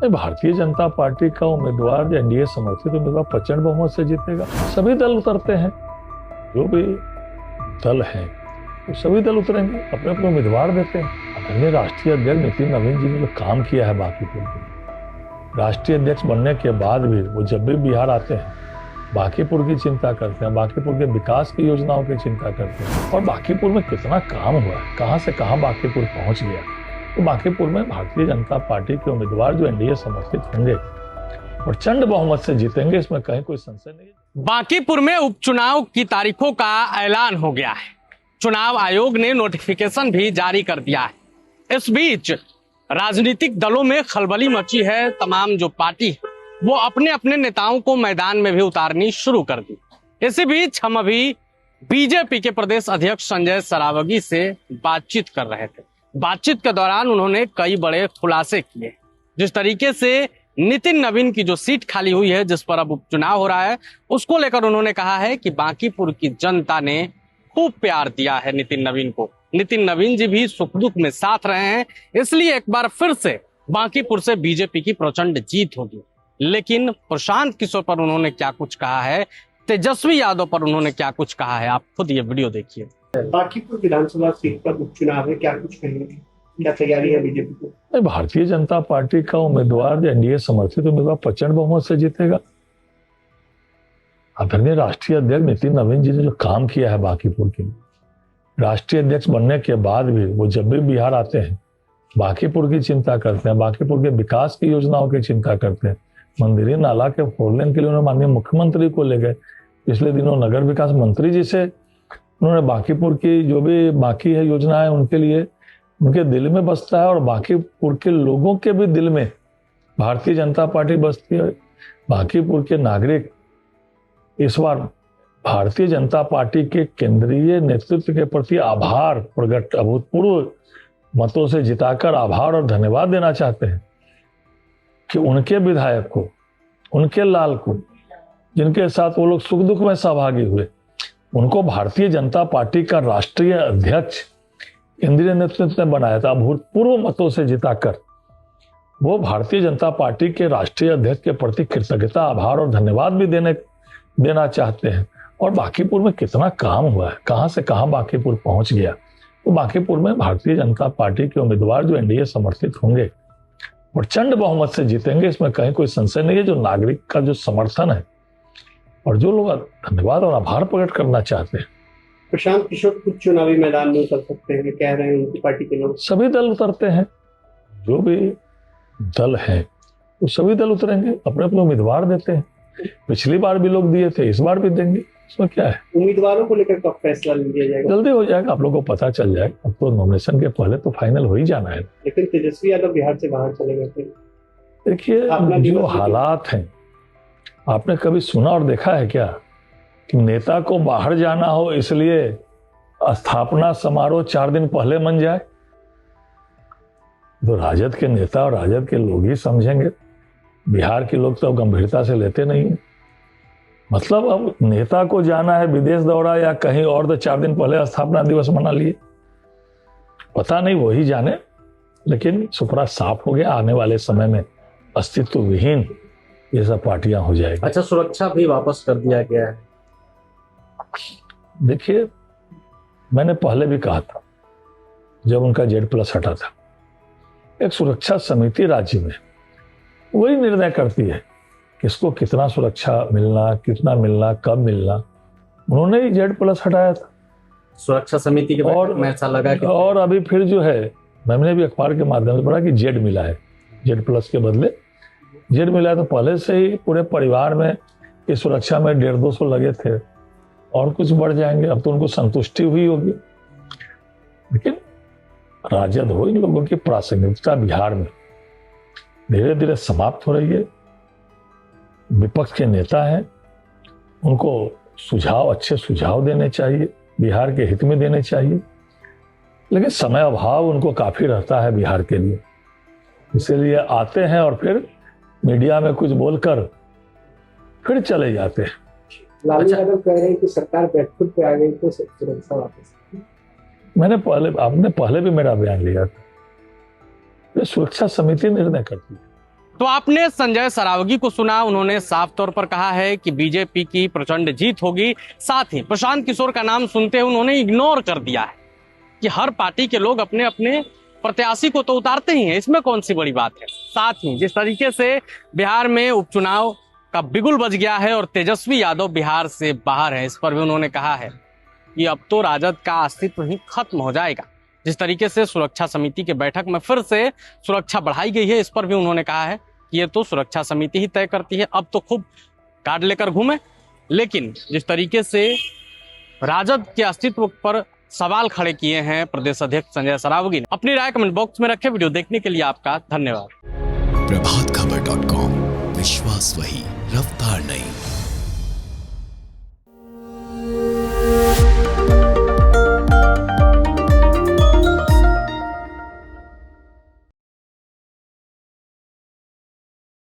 Bharatiya Janata party का उम्मीदवार NDA समर्थित उम्मीदवार प्रचंड बहुमत से जीतेगा। सभी दल उतरते हैं, जो भी दल हैं वो सभी दल उतरेंगे, अपने अपने उम्मीदवार देते हैं। आदरणीय राष्ट्रीय अध्यक्ष नितिन नवीन जी ने जो काम किया है बांकीपुर में, राष्ट्रीय अध्यक्ष बनने के बाद भी वो जब भी बिहार आते हैं बांकीपुर की चिंता करते हैं, बांकीपुर के विकास की योजनाओं की चिंता करते हैं। और बांकीपुर में कितना काम हुआ है, कहां से कहां बांकीपुर पहुंच गया। तो बांकीपुर में भारतीय जनता पार्टी के उम्मीदवार जो एनडीए समर्थित होंगे प्रचंड बहुमत से जीतेंगे, इसमें कहीं कोई संशय नहीं है। बांकीपुर में उपचुनाव की तारीखों का ऐलान हो गया है। चुनाव आयोग ने नोटिफिकेशन भी जारी कर दिया है। इस बीच राजनीतिक दलों में खलबली मची है। तमाम जो पार्टी है वो अपने अपने नेताओं को मैदान में भी उतारनी शुरू कर दी। इसी बीच हम अभी बीजेपी के प्रदेश अध्यक्ष संजय सरावगी से बातचीत कर रहे थे। बातचीत के दौरान उन्होंने कई बड़े खुलासे किए। जिस तरीके से नितिन नवीन की जो सीट खाली हुई है, जिस पर अब उपचुनाव हो रहा है, उसको लेकर उन्होंने कहा है कि बांकीपुर की जनता ने खूब प्यार दिया है नितिन नवीन को। नितिन नवीन जी भी सुख दुख में साथ रहे हैं, इसलिए एक बार फिर से बांकीपुर से बीजेपी की प्रचंड जीत होगी। लेकिन प्रशांत किशोर पर उन्होंने क्या कुछ कहा है, तेजस्वी यादव पर उन्होंने क्या कुछ कहा है, आप खुद ये वीडियो देखिए। बांकीपुर विधानसभा सीट पर उपचुनाव है, क्या कुछ कहेंगे, क्या तैयारी है बीजेपी को? भारतीय जनता पार्टी का उम्मीदवार एनडीए समर्थित उम्मीदवार प्रचंड बहुमत से जीतेगा। आदरणीय राष्ट्रीय अध्यक्ष नितिन नवीन जी ने जो काम किया है बांकीपुर के लिए, राष्ट्रीय अध्यक्ष बनने के बाद भी वो जब भी बिहार आते हैं बांकीपुर की चिंता करते हैं, बांकीपुर के विकास की योजनाओं की चिंता करते हैं। मंदिरी नाला के 4 लेन के लिए उन्होंने माननीय मुख्यमंत्री को ले गए। पिछले दिनों नगर विकास मंत्री जी से उन्होंने बांकीपुर की जो भी बाकी है योजना है उनके लिए, उनके दिल में बसता है और बांकीपुर के लोगों के भी दिल में भारतीय जनता पार्टी बसती है। बांकीपुर के नागरिक इस बार भारतीय जनता पार्टी के केंद्रीय नेतृत्व के प्रति आभार प्रकट, अभूतपूर्व मतों से जिताकर आभार और धन्यवाद देना चाहते हैं कि उनके विधायक को, उनके लाल को, जिनके साथ वो लोग सुख दुख में सहभागी हुए, उनको भारतीय जनता पार्टी का राष्ट्रीय अध्यक्ष केंद्रीय नेतृत्व ने बनाया था। अभूतपूर्व मतों से जिताकर वो भारतीय जनता पार्टी के राष्ट्रीय अध्यक्ष के प्रति कृतज्ञता, आभार और धन्यवाद भी देना चाहते हैं। और बांकीपुर में कितना काम हुआ है, कहां से कहां बांकीपुर पहुंच गया। तो बांकीपुर में भारतीय जनता पार्टी के उम्मीदवार जो एनडीए समर्थित होंगे प्रचंड बहुमत से जीतेंगे, इसमें कहीं कोई संशय नहीं है। जो नागरिक का जो समर्थन है और जो लोग धन्यवाद और आभार प्रकट करना चाहते हैं। प्रशांत किशोर कुछ चुनावी मैदान में उतर सकते हैं, कह रहे हैं उनकी पार्टी के लोग। सभी दल उतरते हैं, जो भी दल हैं वो सभी दल उतरेंगे, अपने अपने उम्मीदवार देते हैं। पिछली बार भी लोग दिए थे, इस बार भी देंगे, इसमें क्या है। उम्मीदवारों को लेकर कब फैसला लिया जाएगा? जल्दी हो जाएगा, आप लोगों को पता चल जाएगा। अब तो नॉमिनेशन के पहले तो फाइनल हो ही जाना है। लेकिन तेजस्वी यादव बिहार से बाहर चले गए थे। देखिए जो हालात हैं, आपने कभी सुना और देखा है क्या कि नेता को बाहर जाना हो इसलिए स्थापना समारोह 4 दिन पहले मन जाए? तो राजद के नेता और राजद के लोग ही समझेंगे, बिहार के लोग तो गंभीरता से लेते नहीं है। मतलब अब नेता को जाना है विदेश दौरा या कहीं और, तो 4 दिन पहले स्थापना दिवस मना लिए, पता नहीं वही जाने। लेकिन सुपरा साफ हो गया, आने वाले समय में अस्तित्व विहीन ये सब पार्टियां हो जाएगी। अच्छा, सुरक्षा भी वापस कर दिया गया है। देखिए मैंने पहले भी कहा था, जब उनका Z+ हटा था, एक सुरक्षा समिति राज्य में वही निर्णय करती है किसको कितना सुरक्षा मिलना, कितना मिलना, कब मिलना। उन्होंने ही Z+ हटाया था सुरक्षा समिति के और में ऐसा लगा कि और अभी फिर जो है, मैंने भी अखबार के माध्यम से पढ़ा कि Z मिला है, Z+ के बदले Z मिला है। तो पहले से ही पूरे परिवार में इस सुरक्षा में 150-200 लगे थे और कुछ बढ़ जाएंगे। अब तो उनको संतुष्टि हुई होगी। लेकिन राजद हो, इन लोगों की प्रासंगिकता बिहार में धीरे धीरे समाप्त हो रही है। विपक्ष के नेता हैं, उनको सुझाव, अच्छे सुझाव देने चाहिए, बिहार के हित में देने चाहिए। लेकिन समय अभाव उनको काफी रहता है बिहार के लिए, इसीलिए आते हैं और फिर मीडिया में कुछ बोलकर फिर चले जाते हैं। लालू यादव कह रहे हैं कि सरकार बैकफुट पे आ गई तो सुरक्षा वापस। आपने पहले भी मेरा बयान लिया था, ये सुरक्षा समिति निर्णय करती है। तो आपने संजय सरावगी को सुना, उन्होंने साफ तौर पर कहा है कि बीजेपी की प्रचंड जीत होगी। साथ ही प्रशांत किशोर का नाम सुनते हुए उन्होंने इग्नोर कर दिया है कि हर पार्टी के लोग अपने अपने प्रत्याशी को तो उतारते ही हैं, इसमें कौन सी बड़ी बात है। साथ ही जिस तरीके से बिहार में उपचुनाव का बिगुल बज गया है और तेजस्वी यादव बिहार से बाहर है, इस पर भी उन्होंने कहा है कि अब तो राजद का अस्तित्व ही खत्म हो जाएगा। जिस तरीके से सुरक्षा समिति की बैठक में फिर से सुरक्षा बढ़ाई गई है, इस पर भी उन्होंने कहा है कि ये तो सुरक्षा समिति ही तय करती है, अब तो खूब कार्ड लेकर घूमे। लेकिन जिस तरीके से राजद के अस्तित्व पर सवाल खड़े किए हैं प्रदेश अध्यक्ष संजय सरावगी ने, अपनी राय कमेंट बॉक्स में रखे। वीडियो देखने के लिए आपका धन्यवाद। प्रभातखबर.com, विश्वास वही, रफ्तार नहीं।